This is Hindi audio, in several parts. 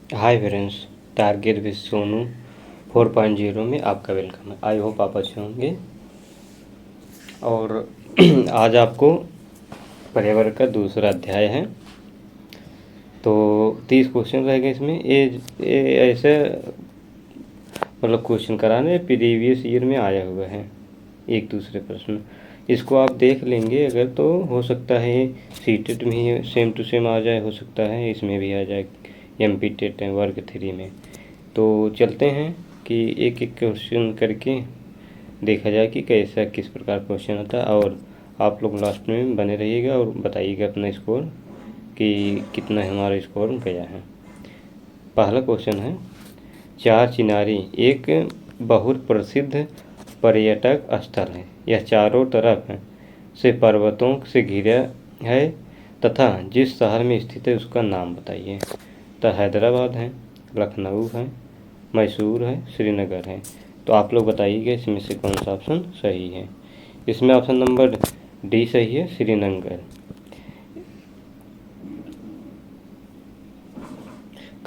Hi friends, target with Sonu 4.0 में आपका वेलकम है। आई होप आप अच्छे होंगे। और आज आपको पर्यावरण का दूसरा अध्याय है। तो 30 क्वेश्चन रहेंगे इसमें। ये ऐसे मतलब क्वेश्चन कराने प्रीवियस ईयर में आया हुआ है, एक दूसरे प्रश्न। इसको आप देख लेंगे अगर तो हो सकता है सीटेट में ही सेम टू सेम आ जाए, हो सकता है इसमें भी आ जाए MP टेट वर्ग 3 में। तो चलते हैं कि एक एक क्वेश्चन करके देखा जाए कि कैसा किस प्रकार क्वेश्चन होता है। और आप लोग लास्ट में बने रहिएगा और बताइएगा अपना स्कोर कि कितना हमारा स्कोर गया है। पहला क्वेश्चन है, चार चिनारी एक बहुत प्रसिद्ध पर्यटक स्थल है। यह चारों तरफ से पर्वतों से घिरा है तथा जिस शहर में स्थित है उसका नाम बताइए। तो हैदराबाद है, लखनऊ है, मैसूर है, श्रीनगर है। तो आप लोग बताइएगा इसमें से कौन सा ऑप्शन सही है। इसमें ऑप्शन नंबर डी सही है, श्रीनगर।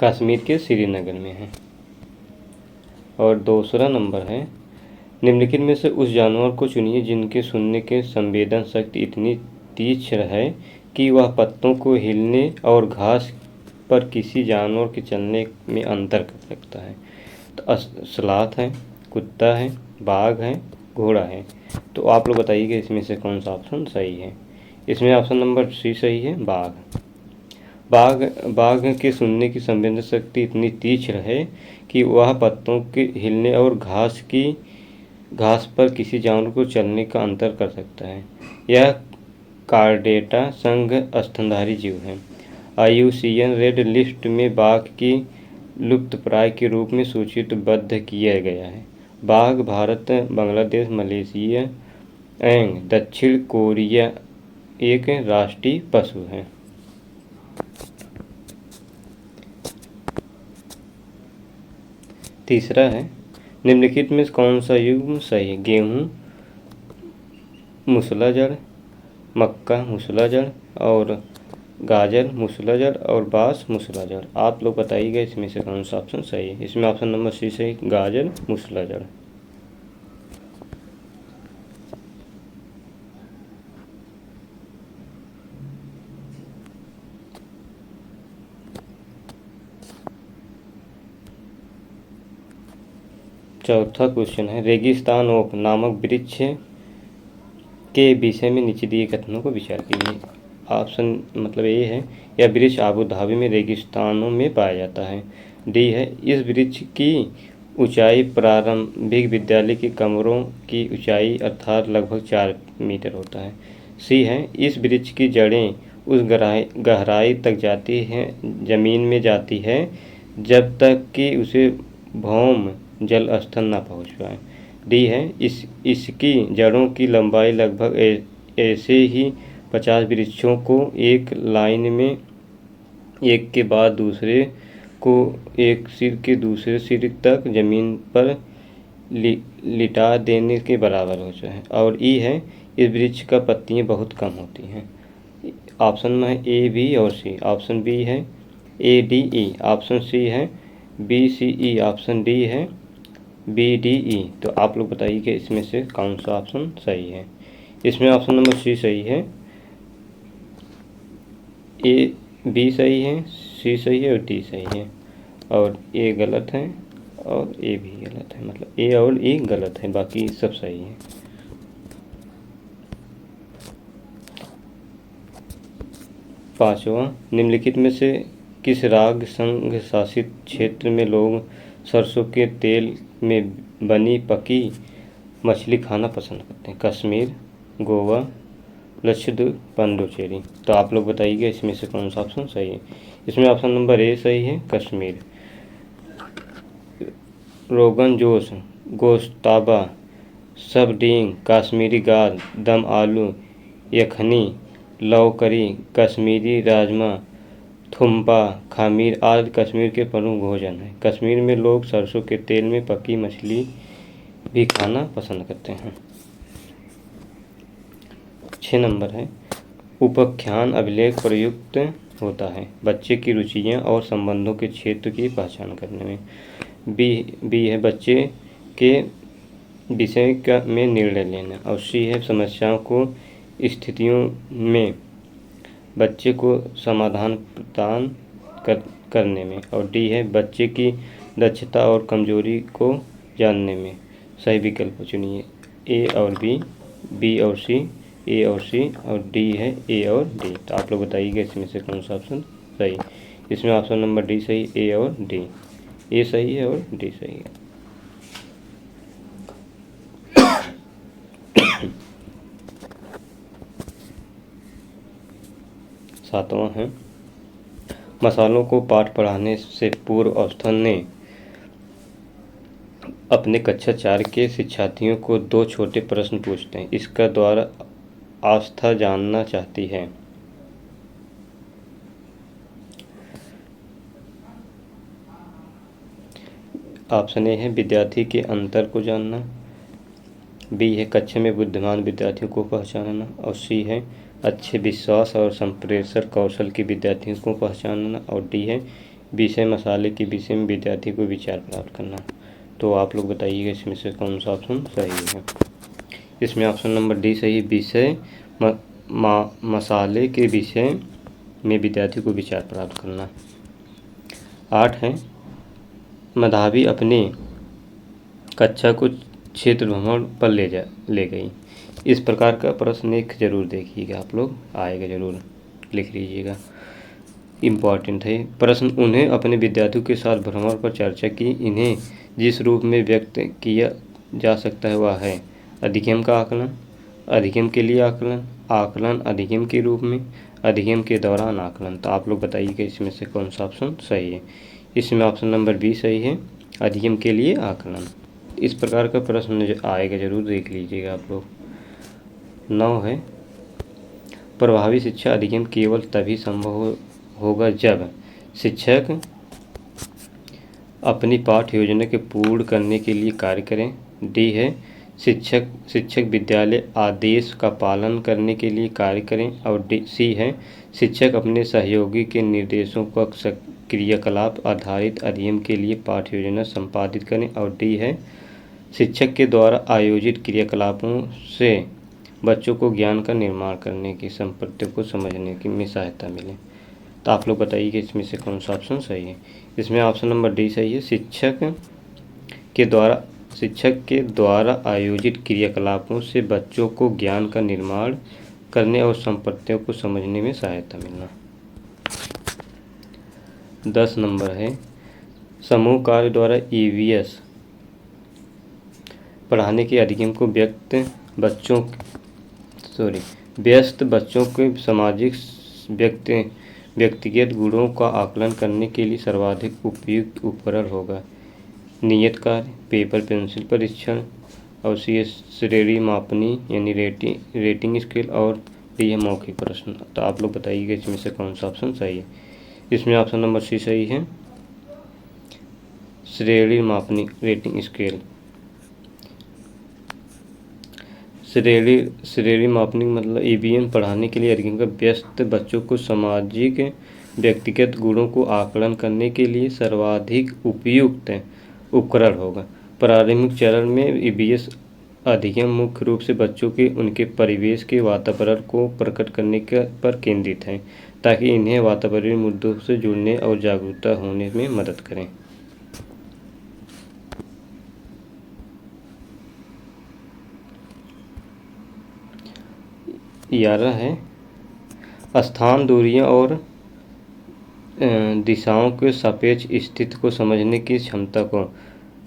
कश्मीर के श्रीनगर में है। और दूसरा नंबर है, निम्नलिखित में से उस जानवर को चुनिए जिनके सुनने के संवेदन शक्ति इतनी तीक्ष्ण है कि वह पत्तों को हिलने और घास पर किसी जानवर के चलने में अंतर कर सकता है। तो सलाथ है, कुत्ता है, बाघ है, घोड़ा है। तो आप लोग बताइएगा इसमें से कौन सा ऑप्शन सही है। इसमें ऑप्शन नंबर सी सही है, बाघ। बाघ बाघ के सुनने की संवेदन शक्ति इतनी तीक्ष्ण है कि वह पत्तों के हिलने और घास पर किसी जानवर को चलने का अंतर कर सकता है। यह कार्डेटा संघ स्तनधारी जीव है। IUCN रेड लिस्ट में बाघ की लुप्तप्राय के रूप में सूचीबद्ध किया गया है। बाघ भारत, बांग्लादेश, मलेशिया एवं दक्षिण कोरिया एक राष्ट्रीय पशु है। तीसरा है, निम्नलिखित में कौन सा युग्म सही है। गेहूँ मूसलाजड़, मक्का मूसलाजड़ और गाजर मूसलाजड़ और बांस मूसलाजड़। आप लोग बताइएगा इसमें से कौन सा ऑप्शन सही है। इसमें ऑप्शन नंबर सी सही, गाजर मूसलाजड़। चौथा क्वेश्चन है, रेगिस्तान ओक नामक वृक्ष के विषय में नीचे दिए कथनों को विचार कीजिए। ऑप्शन मतलब ए है, यह वृक्ष आबू धाबी में रेगिस्तानों में पाया जाता है। डी है, इस वृक्ष की ऊंचाई प्रारंभिक विद्यालय के कमरों की ऊंचाई अर्थात लगभग 4 मीटर होता है। सी है, इस वृक्ष की जड़ें उस गहराई तक जाती हैं, जमीन में जाती है जब तक कि उसे भौम जल स्तर न पहुँच पाए। डी है, इसकी जड़ों की लंबाई लगभग ऐसे ही 50 वृक्षों को एक लाइन में एक के बाद दूसरे को एक सिर के दूसरे सिर तक जमीन पर लिटा देने के बराबर होता है। और ई है, इस वृक्ष का पत्तियां बहुत कम होती हैं। ऑप्शन में है ए, बी और सी। ऑप्शन बी है ए, डी, ई। ऑप्शन सी है बी, सी, ई। ऑप्शन डी है बी, डी, ई। तो आप लोग बताइए कि इसमें से कौन सा ऑप्शन सही है। इसमें ऑप्शन नंबर सी सही है, ए, बी सही है, सी सही है और डी सही है। और ए गलत है और ए भी गलत है, मतलब ए और ई गलत है, बाकी सब सही है। पांचवा, निम्नलिखित में से किस राज्य संघ शासित क्षेत्र में लोग सरसों के तेल में बनी पकी मछली खाना पसंद करते हैं। कश्मीर, गोवा, लक्षद्वीप, पुडुचेरी। तो आप लोग बताइएगा इसमें से कौन सा ऑप्शन सही है। इसमें ऑप्शन नंबर ए सही है, कश्मीर। रोगन जोश, गोश्ताबा, सबडींग, कश्मीरी गाल, दम आलू, यखनी, लव करी, कश्मीरी राजमा, थुम्पा, खमीर आदि कश्मीर के प्रमुख भोजन हैं। कश्मीर में लोग सरसों के तेल में पकी मछली भी खाना पसंद करते हैं। 6 नंबर है, उपाख्यान अभिलेख प्रयुक्त होता है बच्चे की रुचियाँ और संबंधों के क्षेत्र की पहचान करने में। बी है बच्चे के विषय का में निर्णय लेना। और सी है समस्याओं को स्थितियों में बच्चे को समाधान प्रदान करने में। और डी है बच्चे की दक्षता और कमजोरी को जानने में। सही विकल्प चुनिए ए और बी और सी, ए और सी, और डी है ए और डी। तो आप लोग बताइएगा इसमें से कौन सा ऑप्शन सही। इसमें ऑप्शन नंबर डी सही, ए और डी, ए सही है और डी सही है। सातवां है मसालों को पाठ पढ़ाने से पूर्व अवस्थन ने अपने कक्षा 4 के शिक्षार्थियों को 2 छोटे प्रश्न पूछते हैं। इसका द्वारा आस्था जानना चाहती है। ऑप्शन ए है विद्यार्थी के अंतर को जानना, बी है कक्षा में बुद्धिमान विद्यार्थियों को पहचानना, और सी है अच्छे विश्वास और संप्रेषण कौशल के विद्यार्थियों को पहचानना, और डी है विषय मसाले के विषय में विद्यार्थी को विचार प्राप्त करना। तो आप लोग बताइएगा इसमें से कौन सा ऑप्शन सही है। इसमें ऑप्शन नंबर डी सही, विषय मसाले के विषय में विद्यार्थी को विचार प्राप्त करना। 8 है मेधावी अपने कक्षा को क्षेत्र भ्रमण पर ले गई। इस प्रकार का प्रश्न एक जरूर देखिएगा, आप लोग आएगा जरूर, लिख लीजिएगा, इम्पॉर्टेंट है प्रश्न। उन्हें अपने विद्यार्थियों के साथ भ्रमण पर चर्चा की। इन्हें जिस रूप में व्यक्त किया जा सकता है वह है अधिगम का आकलन, अधिगम के लिए आकलन, आकलन अधिगम के रूप में, अधिगम के दौरान आकलन। तो आप लोग बताइएगा इसमें से कौन सा ऑप्शन सही है। इसमें ऑप्शन नंबर बी सही है, अधिगम के लिए आकलन। इस प्रकार का प्रश्न जो आएगा जरूर देख लीजिएगा आप लोग। 9 है प्रभावी शिक्षा अधिगम केवल तभी संभव होगा जब शिक्षक अपनी पाठ्य योजना के पूर्ण करने के लिए कार्य करें। डी है शिक्षक विद्यालय आदेश का पालन करने के लिए कार्य करें। और सी है शिक्षक अपने सहयोगी के निर्देशों का क्रियाकलाप आधारित अधिगम के लिए पाठ्य योजना संपादित करें। और डी है शिक्षक के द्वारा आयोजित क्रियाकलापों से बच्चों को ज्ञान का निर्माण करने की संपत्तियों को समझने की में सहायता मिले। तो आप लोग बताइए कि इसमें से कौन सा ऑप्शन सही है। इसमें ऑप्शन नंबर डी सही है, शिक्षक के द्वारा आयोजित क्रियाकलापों से बच्चों को ज्ञान का निर्माण करने और संपत्तियों को समझने में सहायता मिलना। 10 नंबर है समूह कार्य द्वारा ईवीएस पढ़ाने के अधिगम को व्यस्त बच्चों के सामाजिक व्यक्तिगत गुणों का आकलन करने के लिए सर्वाधिक उपयुक्त उपकरण होगा। नियत कार्य, पेपर पेंसिल परीक्षण, और सी श्रेणी मापनी यानी रेटिंग स्केल, और डी है मौखिक प्रश्न। तो आप लोग बताइएगा इसमें से कौन सा ऑप्शन सही है। इसमें ऑप्शन नंबर सी सही है, श्रेणी मापनी रेटिंग स्केल। श्रेणी मापनी मतलब ईवीएम पढ़ाने के लिए अधिगम का व्यस्त बच्चों को सामाजिक व्यक्तिगत गुणों को आकलन करने के लिए सर्वाधिक उपयुक्त उपकरण होगा। प्रारंभिक चरण में ईवीएस अधिगम मुख्य रूप से बच्चों के उनके परिवेश के वातावरण को प्रकट करने पर केंद्रित है, ताकि इन्हें वातावरणीय मुद्दों से जुड़ने और जागरूकता होने में मदद करें। ग्यारह है स्थान, दूरियां और दिशाओं के सापेक्ष स्थिति को समझने की क्षमता को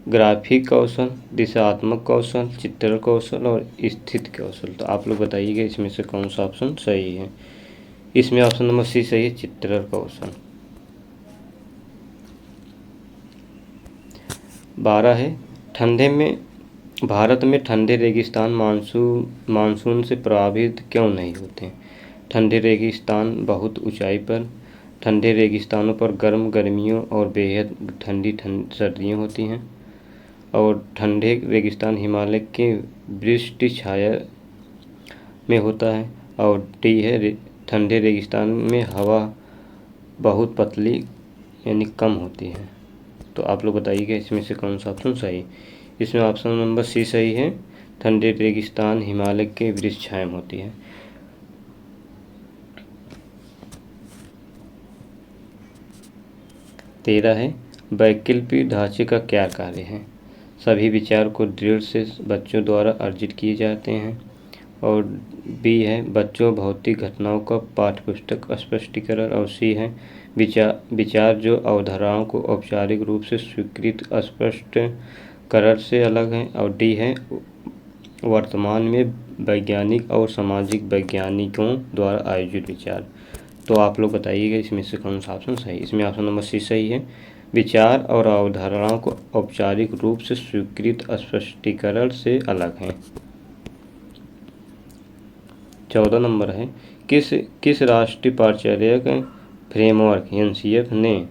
ग्राफिक कौशल, दिशात्मक कौशल, चित्रण कौशल और स्थिति कौशल। तो आप लोग बताइएगा इसमें से कौन सा ऑप्शन सही है। इसमें ऑप्शन नंबर सी सही है, चित्रण कौशल। 12 है भारत में ठंडे रेगिस्तान मानसून से प्रभावित क्यों नहीं होते। ठंडे रेगिस्तान बहुत ऊंचाई पर, ठंडे रेगिस्तानों पर गर्म गर्मियों और बेहद ठंडी सर्दियाँ होती हैं, और ठंडे रेगिस्तान हिमालय के वृष्टि छाया में होता है। और डी है ठंडे रेगिस्तान में हवा बहुत पतली यानी कम होती है। तो आप लोग बताइएगा इसमें से कौन सा ऑप्शन सही। इसमें ऑप्शन नंबर सी सही है, ठंडे रेगिस्तान हिमालय के वृक्ष छाया में होती है। 13 है, वैकल्पिक ढांचे का क्या कार्य है। सभी विचार को दृढ़ से बच्चों द्वारा अर्जित किए जाते हैं। और बी है, बच्चों भौतिक घटनाओं का पाठ्यपुस्तक स्पष्टीकरण। और सी है, विचार जो अवधारणाओं को औपचारिक रूप से स्वीकृत स्पष्टीकरण से अलग है। और डी है, वर्तमान में वैज्ञानिक और सामाजिक वैज्ञानिकों द्वारा आयोजित विचार। तो आप लोग बताइएगा इसमें से कौन सा ऑप्शन सही। इसमें ऑप्शन नंबर सी सही है, विचार और अवधारणाओं को औपचारिक रूप से स्वीकृत स्पष्टीकरण से अलग है। 14 नंबर है, किस राष्ट्रीय पाठ्यचर्या फ्रेमवर्क एनसीएफ ने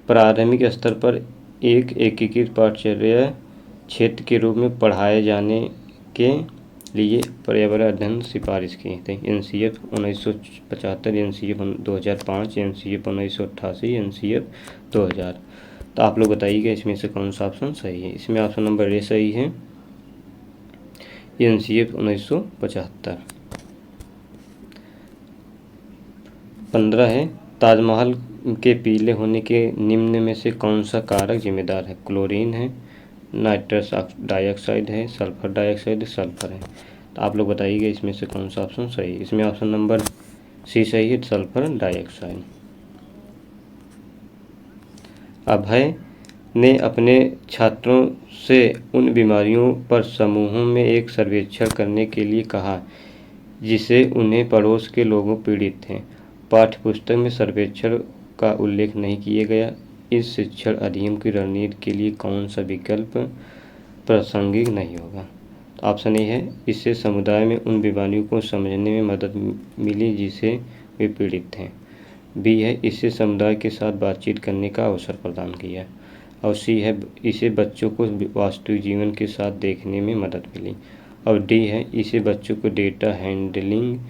प्रारंभिक स्तर पर एक एकीकृत पाठ्यचर्या क्षेत्र के रूप में पढ़ाए जाने के लिए पर्यावरण अध्ययन सिफारिश की थी। NCF 1975, NCF 2005, NCF 1988, NCF 2000। तो आप लोग बताइएगा इसमें से कौन सा ऑप्शन सही है। इसमें ऑप्शन नंबर ए सही है, एनसीएफ 1975। 15 है, ताजमहल के पीले होने के निम्न में से कौन सा कारक जिम्मेदार है। क्लोरीन है, नाइट्रस डाइऑक्साइड है, सल्फर डाइऑक्साइड है, सल्फर है। तो आप लोग बताइएगा इसमें से कौन सा ऑप्शन सही है। इसमें ऑप्शन नंबर सी सही है, सल्फर डाइऑक्साइड। अभय ने अपने छात्रों से उन बीमारियों पर समूहों में एक सर्वेक्षण करने के लिए कहा जिसे उन्हें पड़ोस के लोगों पीड़ित थे। पाठ्यपुस्तक में सर्वेक्षण का उल्लेख नहीं किया गया। इस शिक्षण अधिनियम की रणनीति के लिए कौन सा विकल्प प्रासंगिक नहीं होगा। तो ऑप्शन ए है, इससे समुदाय में उन बीमारियों को समझने में मदद मिली जिसे वे पीड़ित थे। बी है, इससे समुदाय के साथ बातचीत करने का अवसर प्रदान किया। और सी है, इसे बच्चों को वास्तविक जीवन के साथ देखने में मदद मिली। और डी है, इसे बच्चों को डेटा हैंडलिंग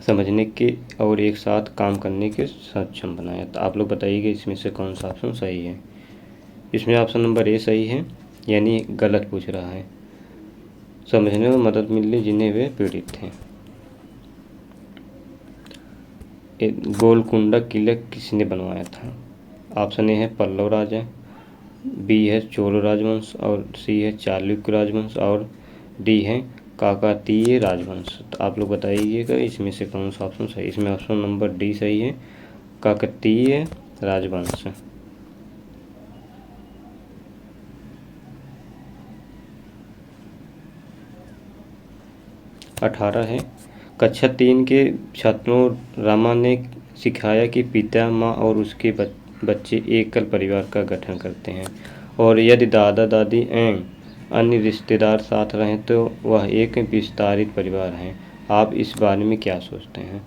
समझने के और एक साथ काम करने के सक्षम बनाया। तो आप लोग बताइएगा इसमें से कौन सा ऑप्शन सही है। इसमें ऑप्शन नंबर ए सही है, यानी गलत पूछ रहा है, समझने में मदद मिली जिन्हें वे पीड़ित थे। गोलकुंडा किला किसने बनवाया था। ऑप्शन ए है पल्लव राजा, बी है चोल राजवंश, और सी है चालुक्य राजवंश, और डी है काकतीय राजवंश। तो आप लोग बताइएगा इसमें से कौन सा ऑप्शन सही। इसमें ऑप्शन नंबर डी सही है, काकतीय राजवंश। 18 है, कक्षा 3 के छात्रों रामा ने सिखाया कि पिता, माँ और उसके बच्चे एकल परिवार का गठन करते हैं और यदि दादा दादी एवं अन्य रिश्तेदार साथ रहें तो वह एक विस्तारित परिवार है। आप इस बारे में क्या सोचते हैं।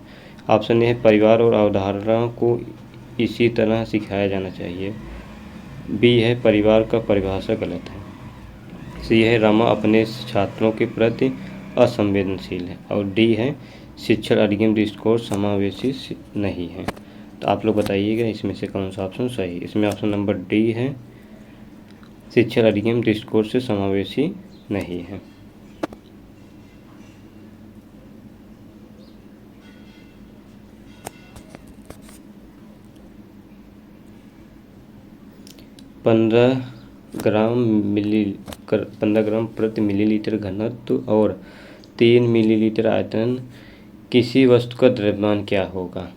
ऑप्शन ए है, परिवार और अवधारणाओं को इसी तरह सिखाया जाना चाहिए। बी है, परिवार का परिभाषा गलत है। सी है, रमा अपने छात्रों के प्रति असंवेदनशील है। और डी है, शिक्षण अधिगम दृष्टिकोण समावेशी नहीं है। तो आप लोग बताइएगा इसमें से कौन सा ऑप्शन सही। इसमें ऑप्शन नंबर डी है, शिक्षण अधिगम दृष्टिकोण से समावेशी नहीं है। पंद्रह ग्राम प्रति मिलीलीटर घनत्व और 3 मिलीलीटर आयतन किसी वस्तु का द्रव्यमान क्या होगा।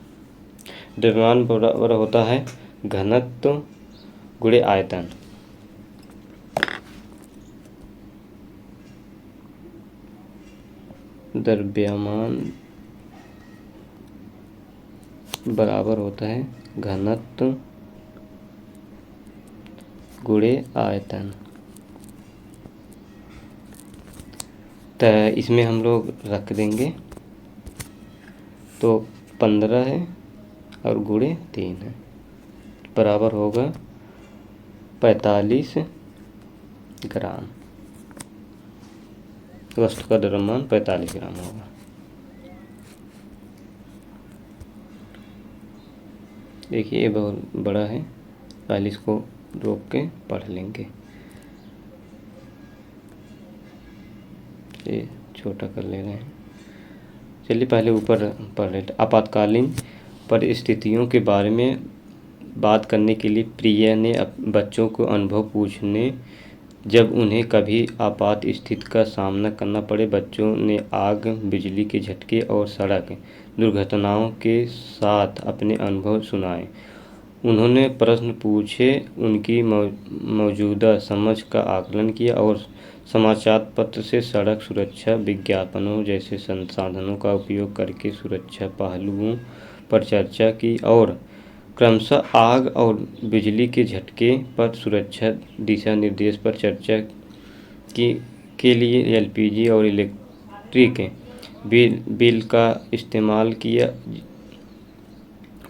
द्रव्यमान बराबर होता है घनत्व गुणे आयतन। द्रव्यमान बराबर होता है घनत्व गुणे आयतन। तो इसमें हम लोग रख देंगे, तो 15 है और गुणे 3 है, बराबर होगा 45 ग्राम। वस्तु का द्रव्यमान 45 ग्राम होगा। देखिए ये बहुत बड़ा है, पहले इसको रोक के पढ़ लेंगे। ये छोटा कर ले रहे हैं। चलिए पहले ऊपर पढ़ लेते। आपातकालीन परिस्थितियों के बारे में बात करने के लिए प्रिया ने बच्चों को अनुभव पूछने। जब उन्हें कभी आपात स्थिति का सामना करना पड़े, बच्चों ने आग, बिजली के झटके और सड़क दुर्घटनाओं के साथ अपने अनुभव सुनाए। उन्होंने प्रश्न पूछे, उनकी मौजूदा समझ का आकलन किया और समाचार पत्र से सड़क सुरक्षा विज्ञापनों जैसे संसाधनों का उपयोग करके सुरक्षा पहलुओं पर चर्चा की और क्रमशः आग और बिजली के झटके पर सुरक्षा दिशा निर्देश पर चर्चा की के लिए एलपीजी और इलेक्ट्रिक बिल का इस्तेमाल किया।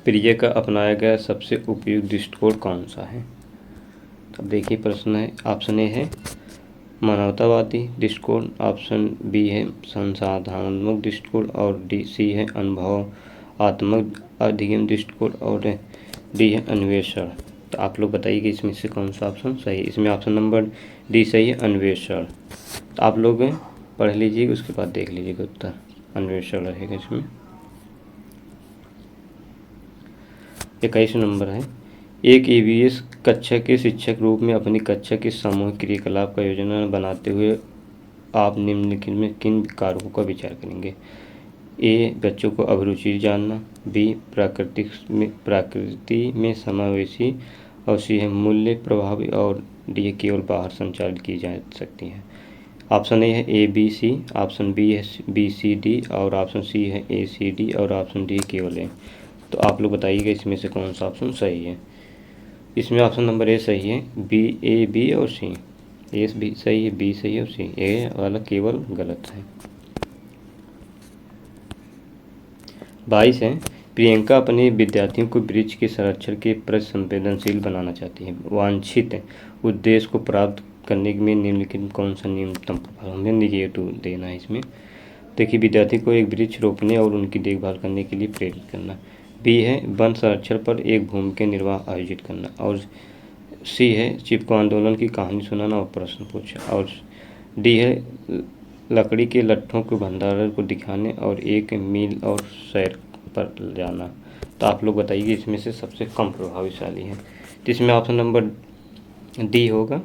प्रिय का अपनाया गया सबसे उपयुक्त दृष्टिकोण कौन सा है? अब देखिए प्रश्न है। ऑप्शन ए है मानवतावादी दृष्टिकोण, ऑप्शन बी है संसाधनात्मक दृष्टिकोण और सी है अनुभवात्मक अध्ययन दृष्टिकोण और डी है अन्वेषण। तो आप लोग बताइए कि इसमें से कौन सा ऑप्शन सही है। इसमें ऑप्शन नंबर डी सही है, अन्वेषण। तो आप लोग पढ़ लीजिएगा, उसके बाद देख लीजिएगा उत्तर। अन्वेषण रहेगा इसमें। 21 नंबर है। एक ईवीएस कक्षा के शिक्षक रूप में अपनी कक्षा के सामूहिक क्रियाकलाप का योजना बनाते हुए आप निम्नलिखित में किन कारकों का विचार करेंगे? ए बच्चों को अभिरुचि जानना, बी प्रकृति में समावेशी और सी है मूल्य प्रभावी और डी है केवल बाहर संचालित की जा सकती है। ऑप्शन ए है A B C, option B है बी सी डी और ऑप्शन सी है ए सी डी और ऑप्शन डी केवल ए। तो आप लोग बताइएगा इसमें से कौन सा ऑप्शन सही है। इसमें ऑप्शन नंबर ए सही है, बी ए बी और सी। ए भी सही है, बी सही है और सी ए वाला केवल गलत है। 22 है। प्रियंका अपने विद्यार्थियों को वृक्ष के संरक्षण के प्रति संवेदनशील बनाना चाहती है। वांछित उद्देश्य को प्राप्त करने में निम्नलिखित कौन सा न्यूनतम प्रभाव हमें निगेटिव देना है इसमें? देखिए विद्यार्थी को एक वृक्ष रोपने और उनकी देखभाल करने के लिए प्रेरित करना। बी है वन संरक्षण पर एक भूमिका निर्वाह आयोजित करना और सी है चिपको आंदोलन की कहानी सुनाना और प्रश्न पूछना और डी है लकड़ी के लट्ठों के भंडारण को दिखाने और एक मील और सैर पर जाना। तो आप लोग बताइए इसमें से सबसे कम प्रभावशाली है। तो इसमें ऑप्शन नंबर डी होगा।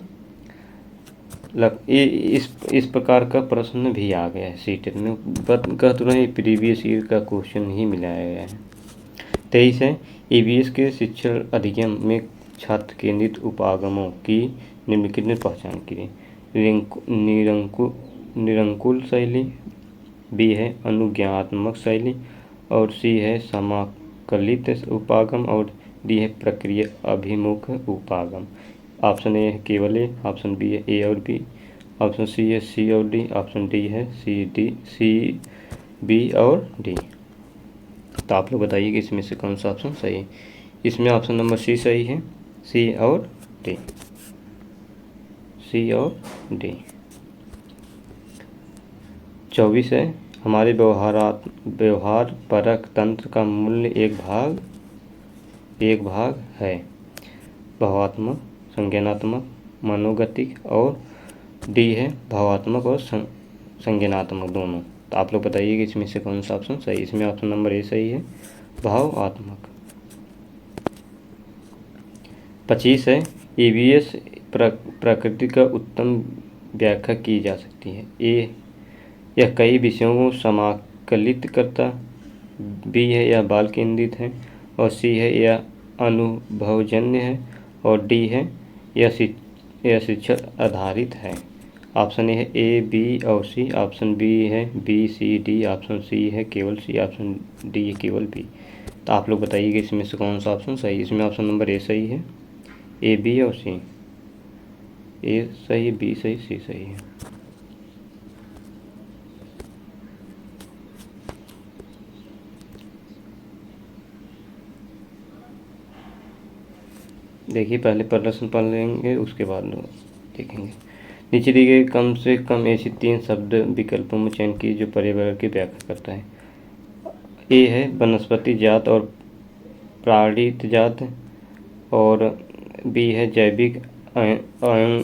इस प्रकार का प्रश्न भी आ गया है सीटेट में, कह तो रहे प्रीवियस ईयर का क्वेश्चन ही मिलाया गया है। 23 है। ईवीएस के शिक्षण अधिगम में छात्र केंद्रित उपागमों की निम्नलिखित में पहचान की। निरंकुल शैली, बी है अनुज्ञानात्मक शैली और सी है समाकलित उपागम और डी है प्रक्रिया अभिमुख उपागम। ऑप्शन ए है केवल ए, ऑप्शन बी है ए और बी, ऑप्शन सी है सी और डी, ऑप्शन डी है सी बी और डी। तो आप लोग बताइए कि इसमें से कौन सा ऑप्शन सही है। इसमें ऑप्शन नंबर सी सही है, सी और डी, सी और डी। 24 है। हमारे व्यवहार परक तंत्र का मूल्य एक भाग है भावात्मक, संज्ञानात्मक, मनोगतिक और डी है भावात्मक और संज्ञानात्मक दोनों। तो आप लोग बताइए कि इसमें से कौन सा ऑप्शन सही। इसमें ऑप्शन नंबर ए सही है, भावात्मक। 25 है। ईवीएस प्रकृति का उत्तम व्याख्या की जा सकती है। ए यह कई विषयों को समाकलित करता, बी है यह बाल केंद्रित है और सी है यह अनुभवजन्य है और डी है यह शिक्षण आधारित है। ऑप्शन ए है ए बी और सी, ऑप्शन बी है B C D, option C है केवल सी, ऑप्शन डी है केवल बी। तो आप लोग बताइए इसमें से कौन सा ऑप्शन सही। इसमें ऑप्शन नंबर ए सही है, ए बी और सी। ए सही, बी सही, सी सही है। देखिए पहले प्रश्न पढ़ लेंगे, उसके बाद देखेंगे। नीचे दिए गए कम से कम ऐसी 3 शब्द विकल्पों में चयन की जो पर्यावरण की व्याख्या करता है। ए है वनस्पति जात और प्राणिजात, और बी है जैविक एवं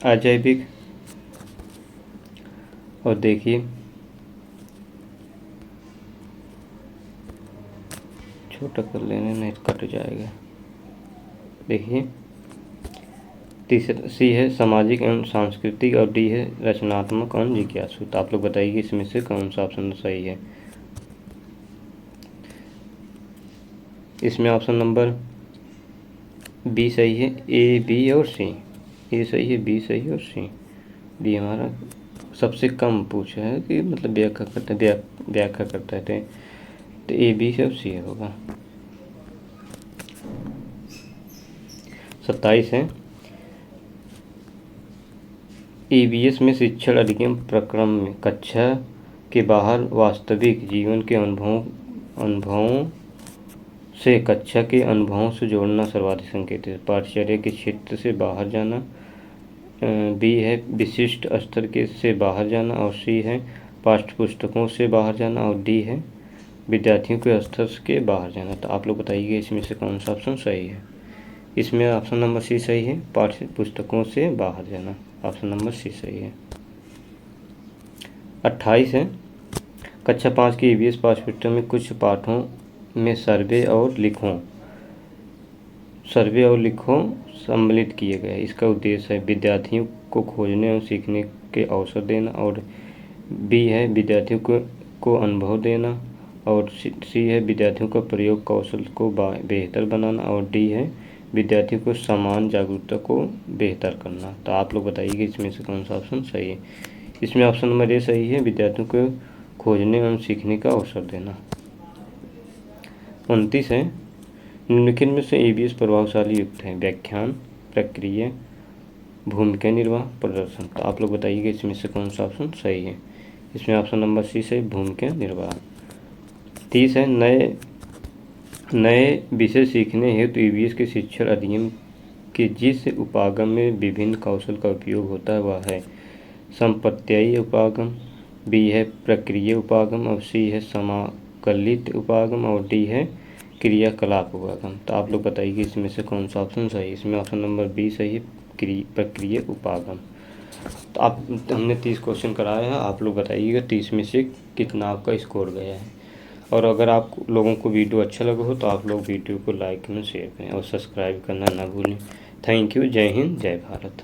अजैविक। और देखिए छोटा कर लेने, नहीं कट जाएगा। देखिए तीसरा सी है सामाजिक एवं सांस्कृतिक, और डी है रचनात्मक एवं जिज्ञासु। तो आप लोग बताइए इसमें से कौन सा ऑप्शन सही है। इसमें ऑप्शन नंबर बी सही है, ए बी और सी। ए सही है, बी सही है और सी। डी हमारा सबसे कम पूछा है कि मतलब व्याख्या करता है, तो ए बी से और सी होगा। 27 है, ईवीएस में शिक्षण अधिगम प्रक्रम में कक्षा के बाहर वास्तविक जीवन के अनुभवों से कक्षा के अनुभवों से जोड़ना सर्वाधिक संकेत है। पाठ्यचर्या के क्षेत्र से बाहर जाना, बी है विशिष्ट स्तर के से बाहर जाना, और सी है पाठ्य पुस्तकों से बाहर जाना, और डी है विद्यार्थियों के स्तर के बाहर जाना। तो आप लोग बताइए इसमें से कौन सा ऑप्शन सही है। इसमें ऑप्शन नंबर सी सही है, पाठ्य पुस्तकों से बाहर जाना। ऑप्शन नंबर सी सही है। 28 है, कक्षा 5 की ईवीएस पाठ्यपुस्तक में कुछ पाठों में सर्वे और लिखों सम्मिलित किए गए। इसका उद्देश्य है विद्यार्थियों को खोजने और सीखने के अवसर देना, और बी है विद्यार्थियों को अनुभव देना, और सी है विद्यार्थियों का प्रयोग कौशल को बेहतर बनाना, और डी है विद्यार्थियों को समान जागरूकता को बेहतर करना। तो आप लोग बताइए कि इसमें से कौन सा ऑप्शन सही है। इसमें ऑप्शन नंबर ए सही है, विद्यार्थियों को खोजने एवं सीखने का अवसर देना। 29 है, निम्नलिखित में से ईवीएस प्रभावशाली युक्त है। व्याख्यान, प्रक्रिया, भूमिका निर्वाह, प्रदर्शन। तो आप लोग बताइए कि इसमें से कौन सा ऑप्शन सही है। इसमें ऑप्शन नंबर सी सही, भूमिका निर्वाह। 30 है, नए विषय सीखने हेतु ईवीएस के शिक्षण अधिगम के जिस उपागम में विभिन्न कौशल का उपयोग होता है वह है संप्रत्ययी उपागम, बी है प्रक्रिया उपागम, और सी है समाकलित उपागम, और डी है क्रियाकलाप उपागम। तो आप लोग बताइए इसमें से कौन सा ऑप्शन सही है। इसमें ऑप्शन नंबर बी सही है, प्रक्रिया उपागम। तो हमने 30 क्वेश्चन कराया है, आप लोग बताइएगा 30 में से कितना आपका स्कोर गया है। और अगर आप लोगों को वीडियो अच्छा लगा हो तो आप लोग वीडियो को लाइक करें, शेयर करें और सब्सक्राइब करना ना भूलें। Thank you. जय हिंद, जय भारत।